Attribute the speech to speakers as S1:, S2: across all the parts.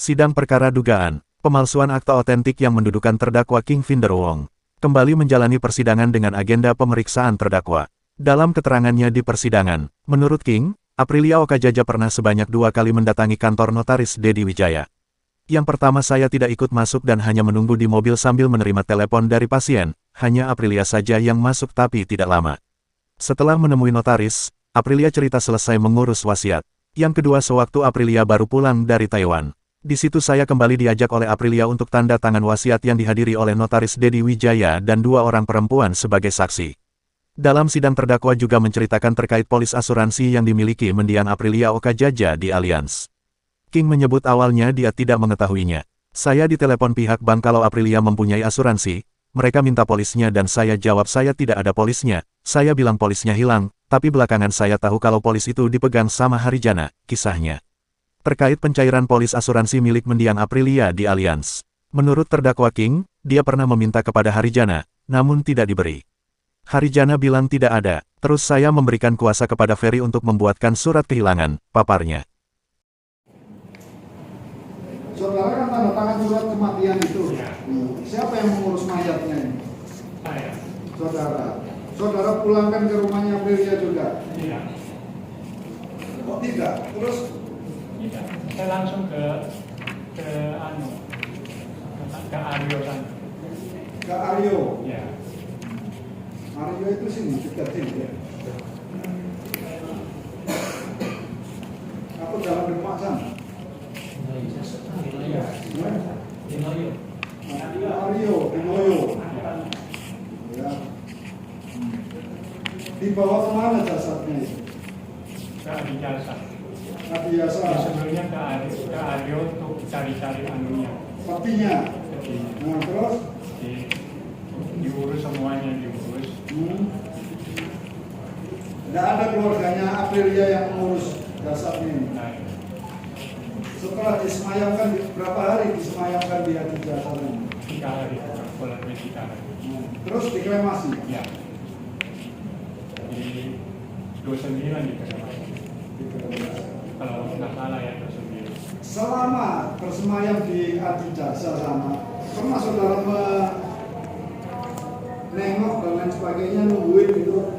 S1: Sidang perkara dugaan pemalsuan akta otentik yang mendudukan terdakwa King Vinder Wong kembali menjalani persidangan dengan agenda pemeriksaan terdakwa. Dalam keterangannya di persidangan, menurut King, Aprilia Okajaja pernah sebanyak 2 kali mendatangi kantor notaris Dedi Wijaya. Yang pertama saya tidak ikut masuk dan hanya menunggu di mobil sambil menerima telepon dari pasien, hanya Aprilia saja yang masuk tapi tidak lama. Setelah menemui notaris, Aprilia cerita selesai mengurus wasiat. Yang kedua sewaktu Aprilia baru pulang dari Taiwan. Di situ saya kembali diajak oleh Aprilia untuk tanda tangan wasiat yang dihadiri oleh notaris Dedi Wijaya dan 2 orang perempuan sebagai saksi. Dalam sidang terdakwa juga menceritakan terkait polis asuransi yang dimiliki mendiang Aprilia Okajaja di Allianz. King menyebut awalnya dia tidak mengetahuinya. Saya ditelepon pihak bank kalau Aprilia mempunyai asuransi, mereka minta polisnya dan saya jawab saya tidak ada polisnya, saya bilang polisnya hilang, tapi belakangan saya tahu kalau polis itu dipegang sama Harijana, kisahnya. Terkait pencairan polis asuransi milik mendiang Aprilia di Allianz. Menurut terdakwa King, dia pernah meminta kepada Harijana, namun tidak diberi. Harijana bilang tidak ada, terus saya memberikan kuasa kepada Ferry untuk membuatkan surat kehilangan, paparnya.
S2: Saudara kan tanda tangan surat kematian itu. Ya. Siapa yang mengurus mayatnya ini?
S3: Saya.
S2: Saudara. Saudara pulangkan ke rumahnya Aprilia juga?
S3: Iya.
S2: Kok tidak? Terus?
S3: Tidak. Saya langsung ke Aryo sana.
S2: Ke Aryo?
S3: Ya.
S2: Aryo itu sini, dekat sini ya? Aku dalam rumah sana?
S3: Iya.
S2: Aryo, di Noyo. Ya. Dibawa kemana jasadnya itu?
S3: Ke Adijasa.
S2: Adijasa.
S3: Sebelumnya ke Aryo untuk cari-cari anunya.
S2: Petinya. Nah terus?
S3: Diurus semuanya, diurus.
S2: Tidak ada keluarganya Aprilia yang mengurus jasadnya ini.
S3: Nah,
S2: Setelah disemayamkan, berapa hari disemayamkan di Adijasa ini?
S3: 3 hari, bulan 3 hari.
S2: Terus dikremasi?
S3: Ya. Di 29 dikremasi. Kalau nggak salah ya 29.
S2: Selama bersemayam di Adijasa sana, pernah saudara menengok dan lain sebagainya, nungguin gitu?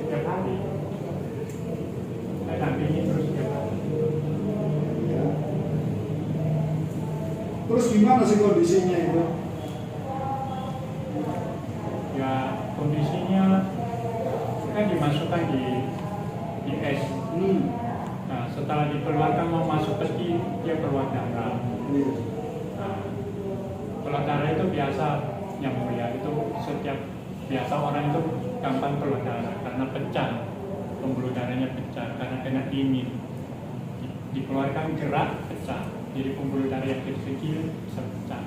S3: 3 hari. Saya dampingi terus 3 hari.
S2: Ya. Terus gimana sih kondisinya itu?
S3: Ya kondisinya kan dimasukkan di es. Nah, setelah dikeluarkan mau masuk peti dia keluar darah. Nah, keluar darah itu biasa yang mulia itu setiap biasa orang itu gampang keluar darah karena pecah, pembuluh darahnya pecah karena kena dingin. Dikeluarkan gerak pecah, jadi pembuluh darah yang kecil bisa pecah.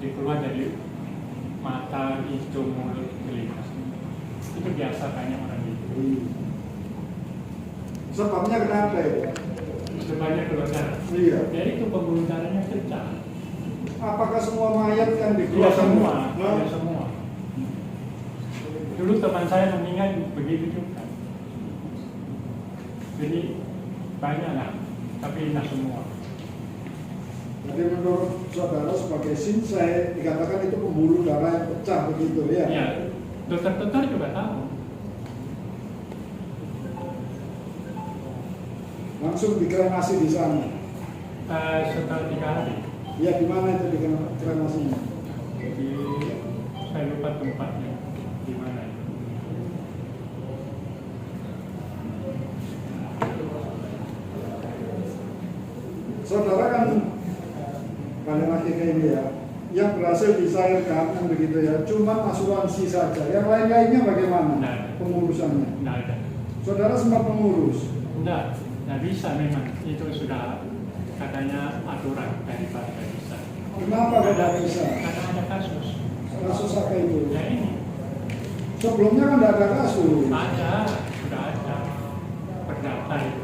S3: Dikeluar dari mata, hidung, mulut, telinga. Itu biasa banyak orang itu.
S2: Sebabnya kenapa ya?
S3: Sebanyak keluar darah.
S2: Iya.
S3: Jadi itu pembuluh darahnya pecah.
S2: Apakah semua mayat kan
S3: Iya
S2: dikeluarkan?
S3: semua,
S2: Nah,
S3: iya semua. Dulu teman saya meninggal begitu juga. Jadi banyak lah, tapi tidak semua.
S2: jadi menurut saudara sebagai sinsai dikatakan itu pembuluh darah yang pecah begitu ya?
S3: Ya, dokter-dokter juga tahu.
S2: Langsung dikremasi di sana.
S3: Setelah 3 hari.
S2: Ya di mana itu dikremasinya?
S3: Jadi saya lupa tempatnya di mana.
S2: Saudara kan balik lagi ke ini ya, yang berhasil dicairkan kan begitu ya, cuma asuransi saja. Yang lain-lainnya bagaimana
S3: Nah,
S2: pengurusannya?
S3: tidak ada.
S2: Saudara sempat mengurus?
S3: Tidak bisa memang. Itu sudah katanya aturan dari partai bisa.
S2: Kenapa tidak bisa?
S3: Karena ada kasus.
S2: Kasus apa itu?
S3: Ya ini.
S2: Sebelumnya kan tidak ada kasus.
S3: Ada, sudah ada perdata itu.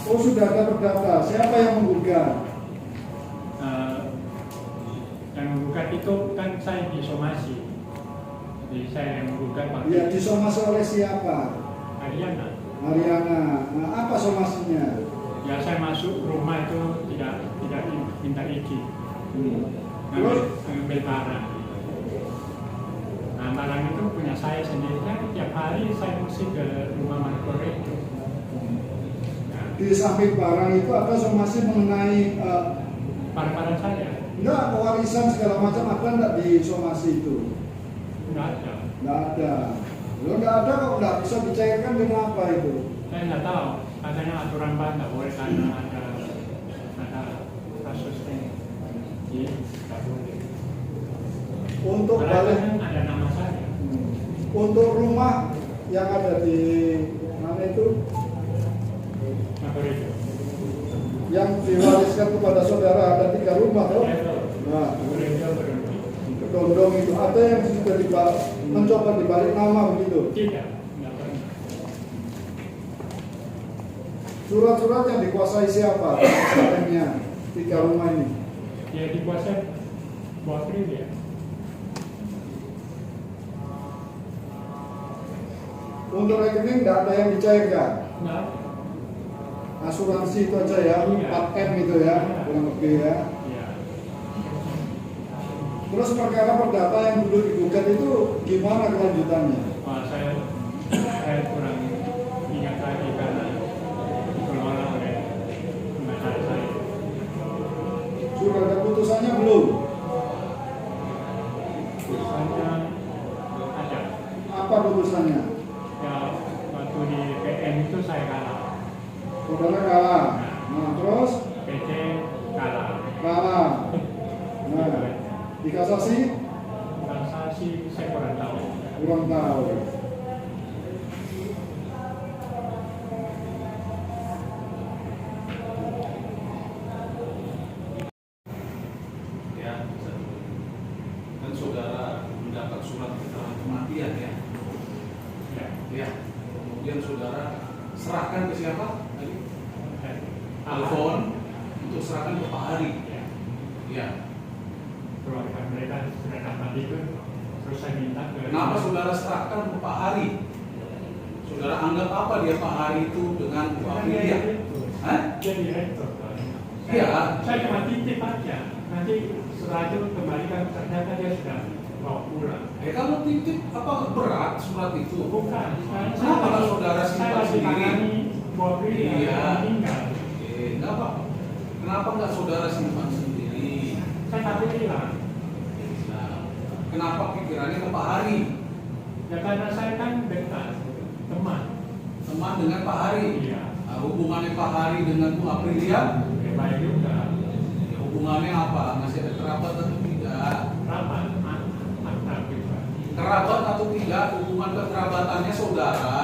S2: Oh sudah ada perdata. Siapa yang menggugat?
S3: Yang menggugat itu kan saya disomasi. Jadi saya yang menggugat Pak.
S2: Ya disomasi oleh siapa?
S3: Ariana.
S2: Mariana. Nah, apa somasinya?
S3: Ya saya masuk rumah itu tidak minta izin. Ngambil barang. Nah barang itu punya saya sendiri. Kan tiap hari saya mesti ke rumah Marco itu.
S2: Di samping barang itu ada somasi mengenai
S3: Barang-barang saya.
S2: enggak, pewarisan segala macam ada enggak di somasi itu?
S3: Enggak ada.
S2: Enggak ada. Kalau enggak ada kok enggak bisa dicairkan kenapa itu?
S3: Saya nggak tahu. Katanya aturan Pak nggak boleh karena ada kasus ini. Jadi nggak boleh.
S2: Untuk
S3: Karena
S2: balik
S3: kan ada nama saya.
S2: untuk rumah yang ada di mana itu
S3: Marco itu.
S2: yang diwariskan kepada saudara ada 3 rumah toh? Nah, kedondong itu ada yang sudah mencoba dibalik nama begitu.
S3: Tidak, nggak pernah.
S2: Surat-surat yang dikuasai siapa? Katanya 3 rumah ini.
S3: Ya dikuasai Bu April ya.
S2: Untuk rekening tidak ada yang dicairkan.
S3: Nggak.
S2: Asuransi itu aja ya,
S3: Iya.
S2: 4M itu ya, kurang lebih ya.
S3: Ya.
S2: Terus perkara perdata yang dulu digugat itu gimana kelanjutannya?
S3: Wah, saya kurang ingat lagi karena dikelola oleh pengacara saya.
S2: Sudah ada putusannya belum?
S3: Misalnya ada.
S2: Apa putusannya?
S3: Ya waktu di PM itu saya kalah.
S2: Saudara kalah. Nah, terus
S3: PT kalah.
S2: kalah. Nah, di kasasi
S3: Kasasi saya kurang tahu.
S2: kurang tahu.
S4: Ya, dan saudara mendapat surat keterangan kematian ya.
S3: Ya.
S4: Ya, kemudian saudara serahkan ke siapa? Tadi?
S3: Telepon.
S4: Telepon untuk serahkan ke Pak Hari.
S3: Ya.
S4: Ya.
S3: Keluarga mereka sudah dapat itu. Terus saya minta ke.
S4: Kenapa saudara serahkan ke Pak Hari? Saudara anggap apa dia Pak Hari itu dengan Bu Aprilia? Hah?
S3: Dia direktur.
S4: Iya.
S3: Saya cuma titip aja. Nanti setelah itu kembalikan ternyata dia sudah bawa pulang.
S4: Kalau titip apa berat surat itu?
S3: Bukan.
S4: Kenapa kalau saudara simpan sendiri?
S3: Bawa pulang.
S4: Iya.
S3: Meninggal.
S4: Enggak apa. Kenapa enggak saudara simpan sendiri?
S3: Saya takut hilang.
S4: Nah, kenapa pikirannya ke Pak Hari?
S3: Ya karena saya kan dekat teman.
S4: Teman dengan Pak Hari.
S3: Iya.
S4: Nah, hubungannya Pak Hari dengan Bu Aprilia?
S3: Ya baik juga.
S4: Ya, hubungannya apa? Masih ada kerabat atau tidak?
S3: Rapat. Akrab juga.
S4: Kerabat atau tidak? Hubungan kekerabatannya saudara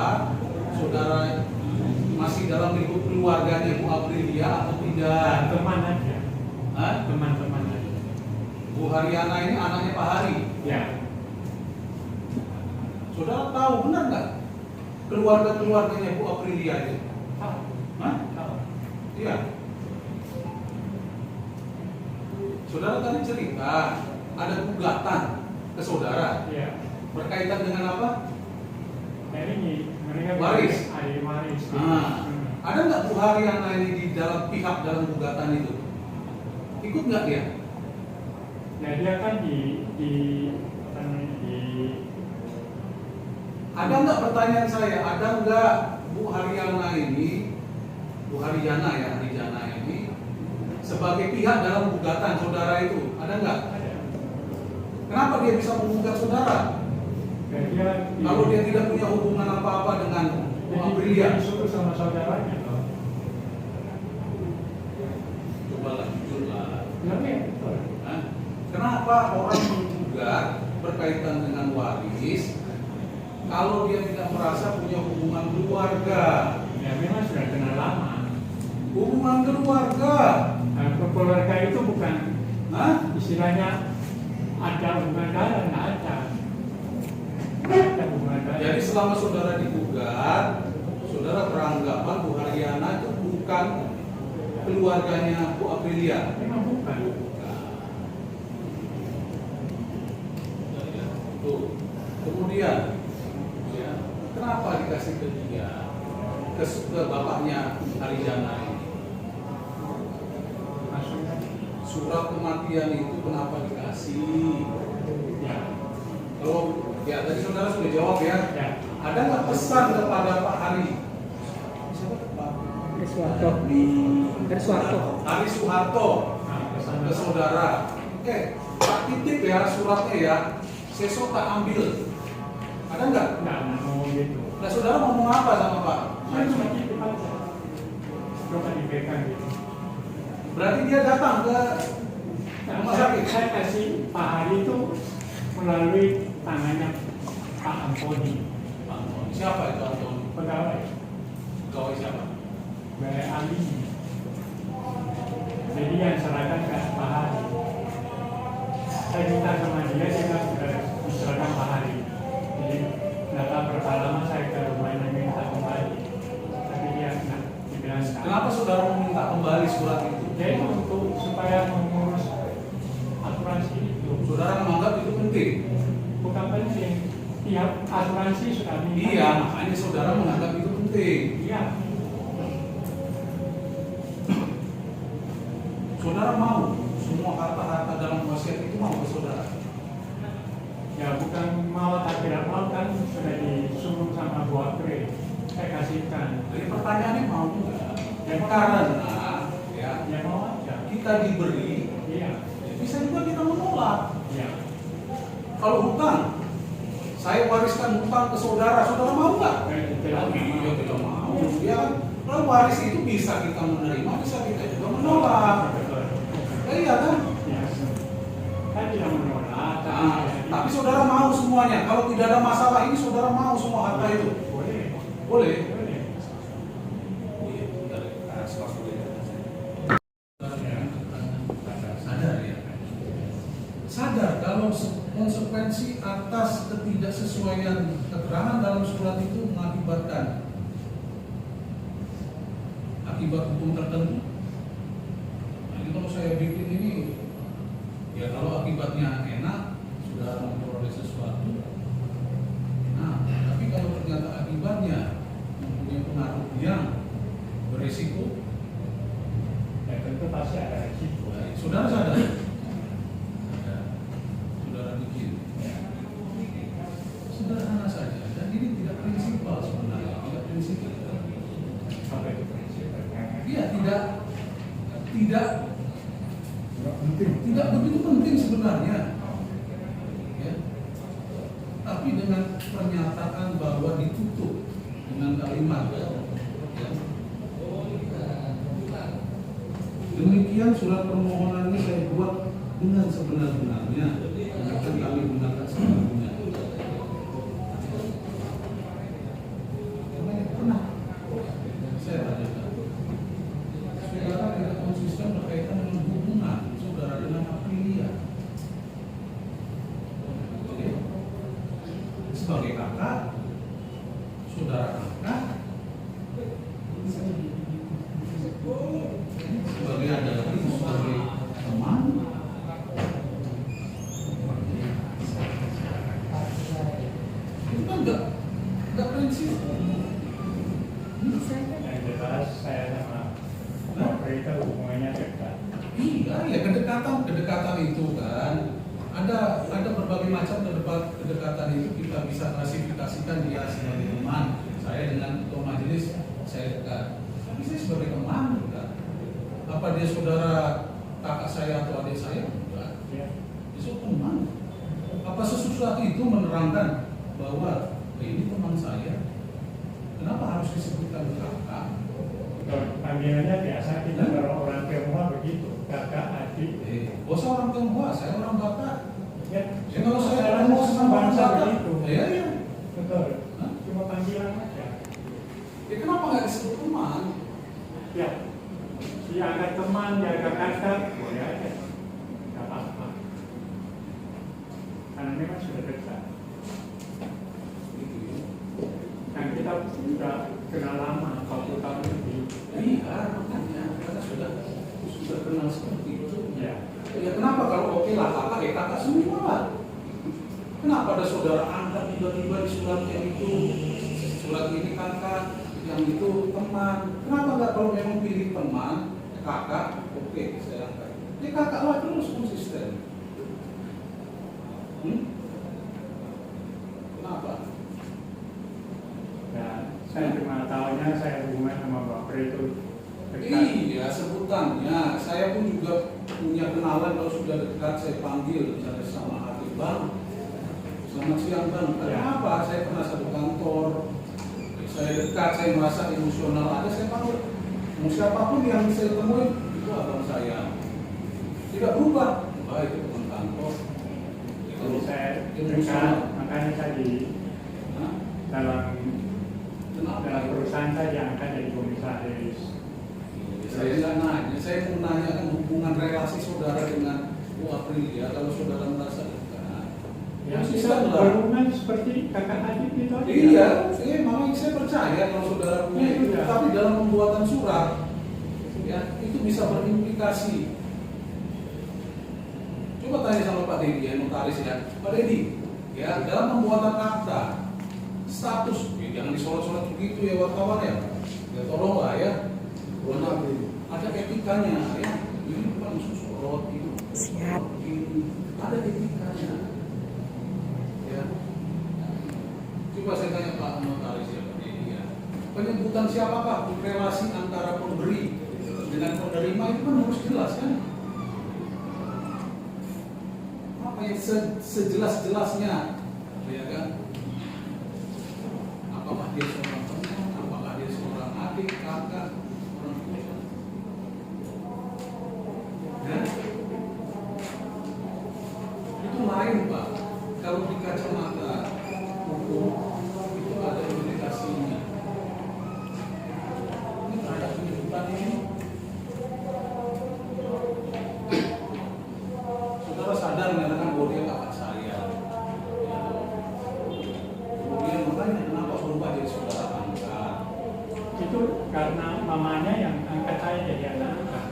S4: masih dalam lingkup keluarganya Bu Aprilia atau tidak?
S3: Teman aja.
S4: Hah?
S3: Teman-teman aja.
S4: Bu Haryana ini anaknya Pak Hari.
S3: Ya.
S4: Saudara tahu benar nggak keluarganya Bu Aprilia itu?
S3: Tahu.
S4: Hah?
S3: Tahu.
S4: Iya. Saudara tadi cerita ada gugatan ke saudara
S3: Iya.
S4: berkaitan dengan apa?
S3: Nah ini mereka
S4: Waris.
S3: ahli waris.
S4: Nah, ada nggak Bu Haryana ini di dalam pihak dalam gugatan itu? Ikut nggak dia?
S3: Nah dia kan di
S4: Ada nggak pertanyaan saya? Ada nggak Bu Haryana ini, Bu Haryana ya, Haryana ini sebagai pihak dalam gugatan saudara itu? Ada nggak? Kenapa dia bisa menggugat saudara? Kalau dia tidak punya hubungan apa-apa dengan Bu Aprilia?
S3: disuruh sama saudaranya loh.
S4: Cobalah jujurlah.
S3: Betul.
S4: Hah? Kenapa orang menggugat berkaitan dengan waris kalau dia tidak merasa punya hubungan keluarga?
S3: Ya memang sudah kenal lama.
S4: Hubungan keluarga.
S3: Nah, keluarga itu bukan
S4: Hah?
S3: istilahnya ada hubungan darah, nggak ada. Nggak ada hubungan darah.
S4: Jadi selama saudara digugat, saudara beranggapan Bu Haryana itu bukan keluarganya Bu Aprilia.
S3: Memang bukan.
S4: Tuh. Kemudian, kenapa dikasih ke dia, ke bapaknya Haryana ini?
S3: maksudnya?
S4: Surat kematian itu kenapa dikasih?
S3: Ya,
S4: Kalau ya tadi saudara sudah jawab ya.
S3: ya.
S4: Ada nggak pesan kepada Pak Hari? Siapa Pak? Hari Soeharto
S3: Nah, pesan
S4: ke saudara. Pak titip ya suratnya ya. Sesok tak ambil. Ada nggak?
S3: nggak mau gitu.
S4: Nah saudara ngomong apa sama Pak?
S3: Saya cuma titip aja. Coba diberikan gitu.
S4: Berarti dia datang ke
S3: Nah,
S4: rumah sakit.
S3: saya kasih Pak Hari itu melalui tangannya Pak Amponi,
S4: Siapa itu Antoni?
S3: pegawai
S4: Pegawai siapa?
S3: Ali. Jadi yang serahkan ke Pak Hari. Saya minta sama dia bilang sudah diserahkan Pak Hari. Jadi data pertama saya ke rumahnya minta kembali, tapi dia nggak dibilang nggak.
S4: Kenapa saudara meminta kembali surat itu?
S3: Jadi untuk supaya mengurus asuransi itu
S4: Saudara menganggap itu penting.
S3: bukan penting. Pihak asuransi sudah minta.
S4: Iya, makanya saudara menganggap itu penting.
S3: Iya.
S4: Saudara mau semua harta-harta dalam wasiat itu mau ke saudara?
S3: Ya bukan mau atau tidak mau kan sudah disuruh sama Bu Akre. Saya kasihkan.
S4: Jadi pertanyaannya mau nggak?
S3: Ya,
S4: Karena ya
S3: Ya mau aja.
S4: kita diberi,
S3: Iya.
S4: bisa juga kita menolak.
S3: Iya.
S4: Kalau hutang, saya wariskan hutang ke saudara, saudara mau nggak?
S3: Tidak
S4: Iya, kita mau. Ya, kalau waris itu bisa kita menerima, bisa kita juga menolak.
S3: Betul.
S4: Iya kan?
S3: Ya. Saya tidak menolak.
S4: Nah, tapi saudara mau semuanya. Kalau tidak ada masalah ini, saudara mau semua harta itu.
S3: Boleh.
S4: Boleh.
S3: Boleh.
S4: Sadar ya. Sadar kalau konsekuensi atas ketidaksesuaian keterangan dalam surat itu mengakibatkan akibat hukum tertentu. Nah, ini kalau saya bikin ini, ya kalau akibatnya enak, sudah memperoleh sesuatu. Nah, tapi kalau ternyata akibatnya mempunyai pengaruh yang beresiko,
S3: Ya tentu pasti ada risiko.
S4: baik, saudara sadar? Ada. Saudara bikin. Sederhana saja, dan ini tidak prinsipal sebenarnya, tidak prinsipal.
S3: Sampai itu prinsip.
S4: Iya, tidak begitu penting sebenarnya. Ya. Tapi dengan pernyataan bahwa ditutup dengan kalimat ya. Demikian surat permohonan ini saya buat dengan sebenar-benarnya. Akan kami gunakan sebenarnya. Pernah saya bacakan. Saudara tidak konsisten berkaitan dengan hubungan saudara dengan Aprilia. Oke. Sebagai kakak, saudara kakak, sebagai adik, sebagai teman. Itu kan enggak prinsip.
S3: Yang jelas saya sama Pak itu hubungannya dekat.
S4: Iya, ya kedekatan itu kan ada berbagai macam kedekatan itu kita bisa klasifikasikan dia sebagai teman. Saya dengan ketua majelis saya dekat, tapi saya sebagai teman dekat. Apa dia saudara kakak saya atau adik saya? Enggak.
S3: Ya.
S4: Itu teman. Apa sesuatu itu menerangkan bahwa ini teman saya? Kenapa harus disebutkan kakak?
S3: Panggilannya biasa kita kalau orang Tionghoa begitu, kakak, adik.
S4: Oh, saya orang Tionghoa, saya orang Batak.
S3: Ya,
S4: Ya, kalau saya
S3: salah
S4: ketemu
S3: satu
S4: sama orang
S3: bangsa
S4: Batak,
S3: begitu.
S4: iya.
S3: Betul.
S4: Hah?
S3: Cuma panggilan aja.
S4: Ya kenapa nggak disebut teman?
S3: Ya, dianggap teman, dianggap kakak, boleh aja. Gak apa-apa. Karena ini kan sudah dekat.
S4: Gitu ya.
S3: Dan kita sudah kenal lama, 40 tahun lebih.
S4: Iya, makanya kita sudah kenal seperti itu.
S3: Ya.
S4: Ya kenapa kalau oke lah kakak ya kakak semua lah. Kenapa ada saudara angkat tiba-tiba di surat yang itu, surat ini kakak, yang itu teman. Kenapa nggak kalau memang pilih teman, kakak, oke, saya angkat. Ini kakak lah terus konsisten. Kenapa?
S3: Ya, saya cuma tahunya saya hubungan sama Bapak itu dekat.
S4: Iya, sebutannya. Saya pun juga punya kenalan kalau sudah dekat saya panggil, misalnya sama Hatip Bang. Selamat siang Bang. Kenapa? Saya pernah satu kantor. Saya dekat, saya merasa emosional ada, saya panggil. Mau siapapun yang saya temui, itu abang saya. Tidak berubah. Baik, itu teman kantor.
S3: Jadi saya dekat, makanya saya di dalam perusahaan saya diangkat jadi komisaris.
S4: Saya nggak nanya, saya mau menanyakan hubungan relasi saudara dengan Bu Aprilia kalau saudara merasa dekat.
S3: Ya, kita berhubungan seperti kakak adik itu aja.
S4: Iya, memang saya percaya kalau saudara punya itu,
S3: Iya.
S4: tapi dalam pembuatan surat, ya itu bisa berimplikasi. Coba tanya sama Pak Dedi, ya, notaris ya, Pak Dedi, ya dalam pembuatan akta status, ya, jangan disorot-sorot begitu ya wartawan ya, ya tolonglah ya. Ada etikanya ya, ini bukan sorot itu. Siap. Ada etikanya. Ya. Coba saya tanya Pak Notaris ya Pak Dedi ya. Penyebutan siapakah relasi antara pemberi dengan penerima itu kan harus jelas kan? Apa yang sejelas-jelasnya, ya kan? Apakah dia seorang teman, apakah dia seorang adik, kakak? Ya. Itu lain Pak. Kalau di kacamata hukum itu ada implikasinya. Ini terhadap penyebutan ini. Saudara sadar mengatakan bahwa dia kakak saya. Ya. Kemudian makanya kenapa berubah jadi saudara angkat?
S3: Itu karena mamanya yang angkat saya jadi anak angkat.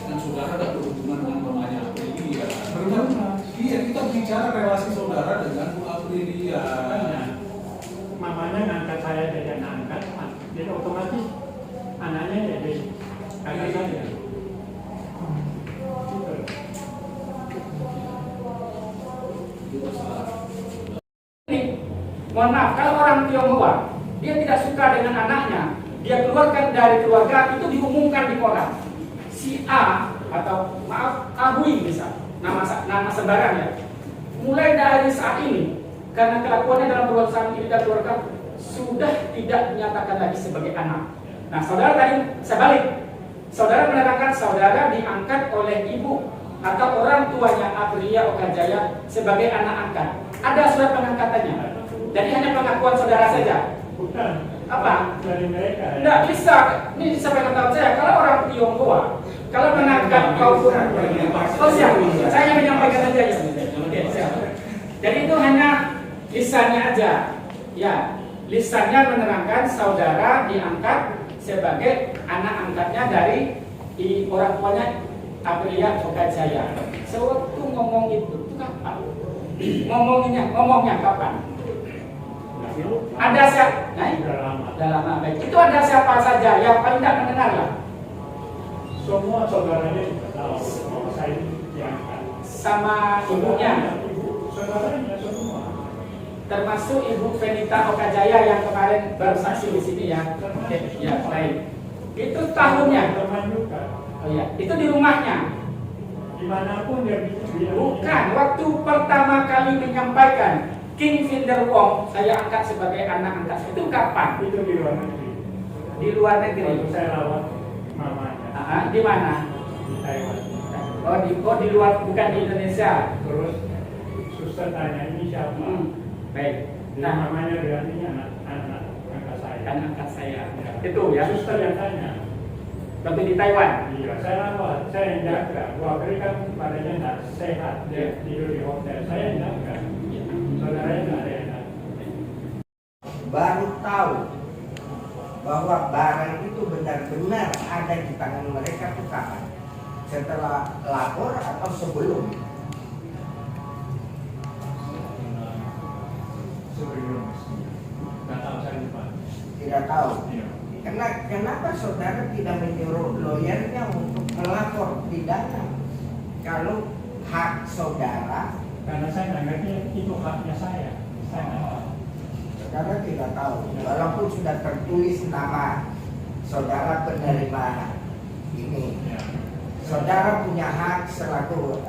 S4: Dan saudara ada berhubungan dengan mamanya Aprilia.
S3: Berhubungan.
S4: Iya, kita bicara relasi saudara dengan Bu Aprilia.
S3: Makanya mamanya ngangkat saya jadi anak angkat, jadi otomatis anaknya jadi kakak saya.
S4: Itu masalah.
S5: Ini, mohon maaf, kalau orang Tionghoa dia tidak suka dengan anaknya, dia keluarkan dari keluarga, itu diumumkan di koran. Si A atau maaf Ahui misal, nama sebaran ya. Mulai dari saat ini, karena kelakuannya dalam perusahaan ini dan keluarga sudah tidak dinyatakan lagi sebagai anak. Nah, saudara tadi sebalik, saudara menerangkan saudara diangkat oleh ibu atau orang tuanya Aprilia Okajaya sebagai anak angkat. Ada surat pengangkatannya. Jadi hanya pengakuan saudara saja.
S3: Bukan.
S5: Apa?
S3: Dari mereka. Ya.
S5: Tidak bisa. Ini sampai ketahuan saya. Kalau orang Tionghoa, kalau mengangkat kaum oh siap. Saya hanya menyampaikan saja. Oke, siap. Jadi itu hanya lisannya aja. Ya, lisannya menerangkan saudara diangkat sebagai anak angkatnya dari orang tuanya Aprilia Okajaya. Sewaktu ngomong itu kapan? Ngomongnya kapan? Ada siapa? Nah,
S3: Sudah lama.
S5: Baik. Itu ada siapa saja yang paling tidak mendengar lah?
S3: Semua saudaranya juga tahu bahwa saya diangkat.
S5: Sama ibunya,
S3: Saudaranya semua.
S5: termasuk Ibu Venita Okajaya yang kemarin baru saksi di sini ya. Oke, ya baik. Itu tahunnya.
S3: Teman juga.
S5: Oh ya, itu di rumahnya.
S3: Dimanapun dia bilang.
S5: Bukan, waktu pertama kali menyampaikan King Finder Wong saya angkat sebagai anak angkat itu kapan?
S3: Itu di luar negeri.
S5: Di luar negeri.
S3: Waktu saya rawat mamanya.
S5: Di mana?
S3: Di Taiwan.
S5: Oh di luar, bukan di Indonesia.
S3: Terus suster tanya ini siapa?
S5: Baik.
S3: Nah, mamanya bilang ini anak angkat saya.
S5: Anak angkat saya.
S3: Ya.
S5: Itu ya.
S3: Suster yang tanya.
S5: Waktu di Taiwan.
S3: Iya, saya rawat, saya yang jaga. Waktu kan badannya tidak sehat, dia tidur di hotel. Saya yang jaga. Saudaranya tidak ada yang jaga.
S6: Baru tahu bahwa barang itu benar-benar ada di tangan mereka itu kapan? Setelah lapor atau sebelum?
S3: Sebelum. Tidak tahu saya lupa.
S6: Tidak tahu.
S3: Iya.
S6: Kenapa saudara tidak menyuruh lawyernya untuk melapor pidana kalau hak saudara?
S3: Karena saya nggak ngerti itu haknya saya. Saya nggak tahu.
S6: Saudara tidak tahu, walaupun sudah tertulis nama saudara penerima ini.
S3: Ya.
S6: Saudara punya hak selaku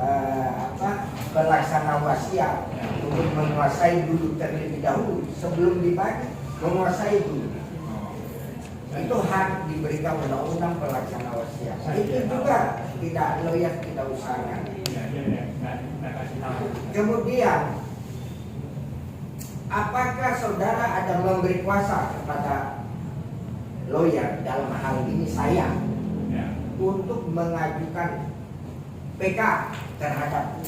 S6: pelaksana wasiat untuk menguasai dulu terlebih dahulu sebelum dibagi, menguasai dulu. Itu hak diberikan undang-undang pelaksana wasiat. Itu juga tidak lawyer kita usahakan.
S3: Ya, nggak kasih tahu.
S6: Kemudian, apakah saudara ada memberi kuasa kepada lawyer dalam hal ini saya
S3: Ya.
S6: untuk mengajukan PK terhadap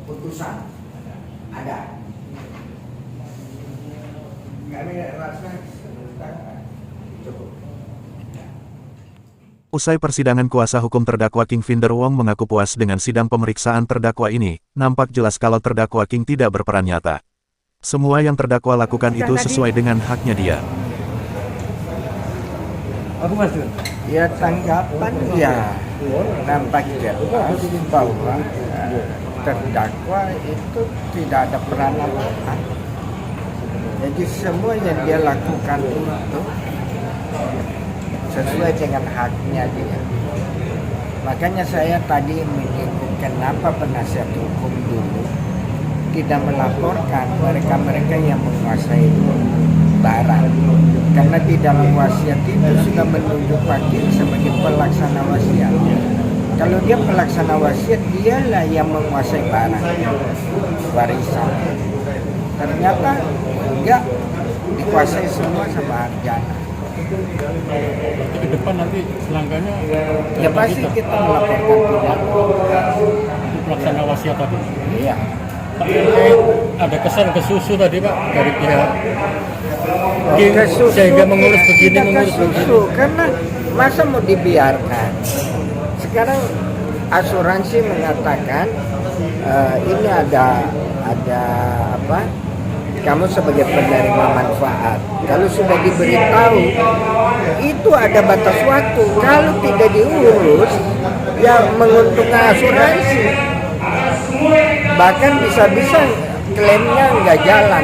S6: putusan? Ada. Kami rasa cukup.
S1: Usai persidangan, kuasa hukum terdakwa King Finder Wong mengaku puas dengan sidang pemeriksaan terdakwa ini. Nampak jelas kalau terdakwa King tidak berperan nyata. Semua yang terdakwa lakukan itu sesuai dengan haknya dia.
S6: Ya, tanggapan ya nampak jelas bahwa terdakwa itu tidak ada peran apa-apa. Jadi semua yang dia lakukan itu sesuai dengan haknya dia. Makanya saya tadi menyinggung kenapa penasihat hukum dulu tidak melaporkan mereka-mereka yang menguasai barang, karena di dalam wasiat itu sudah menunjuk wakil sebagai pelaksana wasiat. Kalau dia pelaksana wasiat, dialah yang menguasai barang warisan. Ternyata enggak, dikuasai semua sama Arjana.
S3: Ke depan nanti langkahnya
S6: Ya pasti kita melaporkan pidana.
S3: untuk pelaksana wasiat tadi.
S6: Iya.
S3: Pak ada kesan kesusu tadi Pak dari pihak
S6: Kesusu,
S3: sehingga mengurus begini
S6: tidak
S3: mengurus
S6: kesusu,
S3: begini.
S6: karena masa mau dibiarkan. Sekarang asuransi mengatakan ini ada apa? Kamu sebagai penerima manfaat, kalau sudah diberitahu itu ada batas waktu. Kalau tidak diurus, ya menguntungkan asuransi. Bahkan bisa-bisa klaimnya nggak jalan.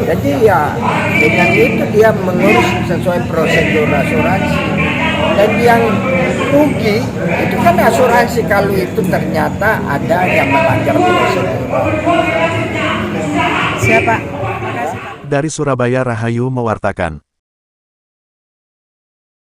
S6: Jadi ya dengan itu dia mengurus sesuai prosedur asuransi. Dan yang rugi itu kan asuransi kalau itu ternyata ada yang melanggar prosedur.
S1: Dari Surabaya, Rahayu mewartakan.